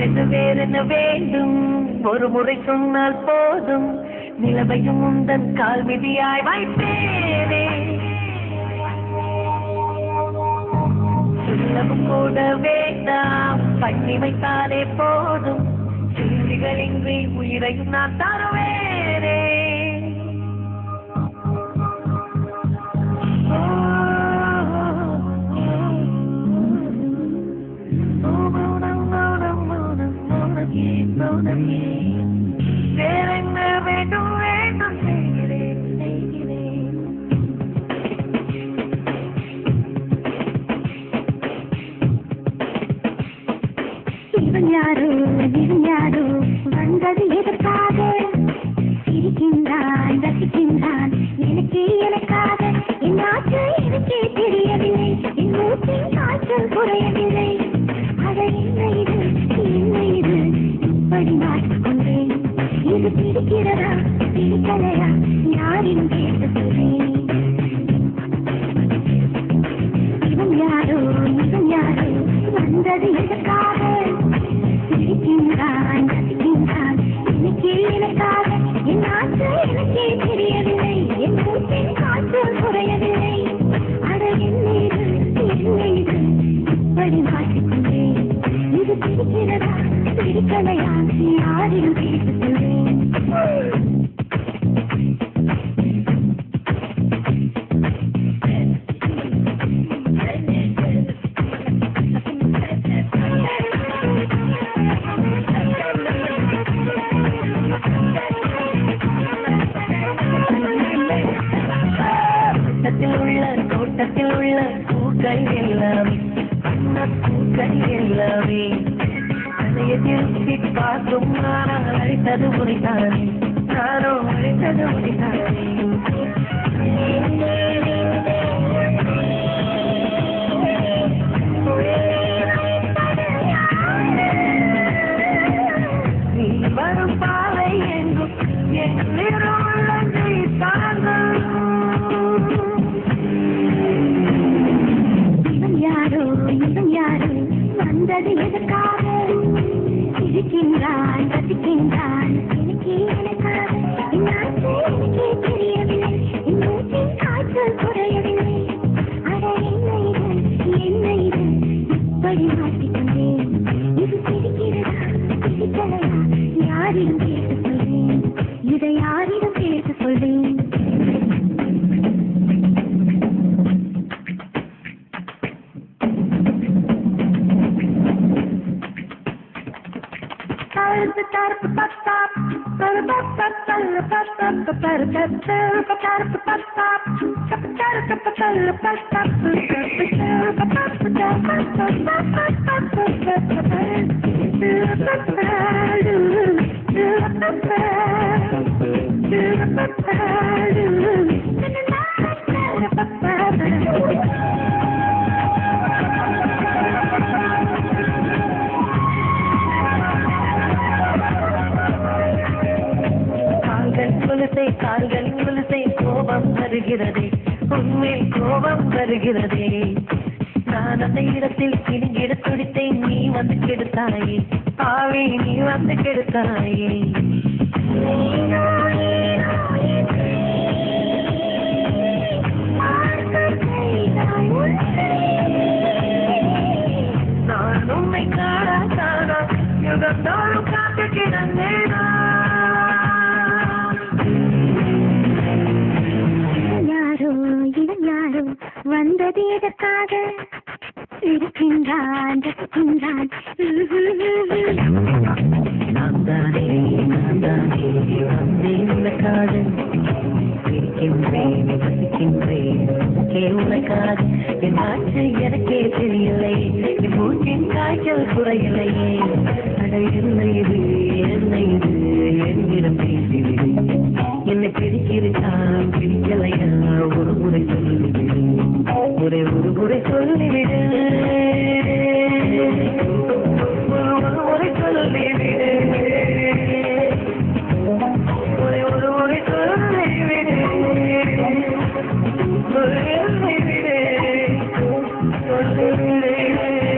வேறென்ன வேண்டும் ஒரு முறை சொன்னால் போதும் நிலவையும் உந்தன் கால் மிதியாய் வைப்பேனே சொல்லவும் கூட வேண்டாம் பண்ணி வைத்தாலே போதும் சிறுமிகளின்றி உயிரையும் நான் தருவேனே வேறென்ன வேண்டும் வேண்டும் செய்கிறேன் இவன் யாரோ வந்தது எதற்காக இருக்கின்றான் ரசிக்கின்றான் எனக்காக என் ஆற்று எனக்கே தெரியவில்லை என் மூச்சின் காய்ச்சல் குறையவில்லை அதை என்ன இது இப்படி மாற்றிக்கொண்டேன் இது பிடிக்கிறதா பிடிக்கலையா யாரிடம் கேட்டு சொல்றேன் இவன் யாரோ வந்தது எதற்காக இருக்கின்றான் ரசிக்கின்றான் எனக்காக என் ஆற்று எனக்கே தெரியவில்லை என் மூச்சின் காய்ச்சல் குறையவில்லை அதை என்ன இது இப்படி மாற்றிக்கொண்டேன் இது பிடிக்கிறதா பிடிக்கலையா யாரிடம் கேட்டு சொல்றேன் தோட்டத்தில் உள்ள பூக்கள் எல்லாமே பூக்கள் எல்லாமே அதையத்தில் பார்க்கும் நானும் அழைத்தது முடித்தானே நானும் அழைத்தது முடித்தானே நீ வரும் பாவை எங்கும் என்னிடம் உள்ளதை தாங்கள் இவன் யாரோ வந்தது எதற்காக இருக்கின்றான் ரசிக்கின்றான் எனக்காக என் ஆசை எனக்கே தெரியவில்லை என் மூச்சின் காய்ச்சல் குறையவில்லை அட என்ன இது இப்படி மாற்றிக்கொண்டேன் இது பிடிக்கிறதா பிடிக்கலையா யாரிடம் கேட்டு சொல்றேன் இதை யாரிடம் கேட்டு சொல்றேன் கால்களின் முழுசை கோபம் வருகிறதே உண்மையில் கோபம் வருகிறதே நான் அந்த இடத்தில் கிணிங்கிட துடித்தேன் நீ வந்து கெடுத்தாயே பாவி நீ வந்து கெடுத்தாயே நான் உண்மை காணா யுகத்தோறும் காத்து கிடந்தேனா வந்தது எதற்காக இருக்கின்றான் ரசிக்கின்றான் நான் தானே வந்தேன் உனக்காக இருக்கின்றேன் ரசிக்கின்றேன் உனக்காக என் ஆட்சி எனக்கே தெரியலை என் மூச்சின் காய்ச்சல் குறையலையே அட என்ன இது என்னிடம் பேசிவிடு என்னை பிடிக்கிறான் பிடிக்கலையா ஒரு முறை சொல்லிவிடு ஒரு முறை சொல்லிவிடு ஒரு முறை சொல்லிவிடு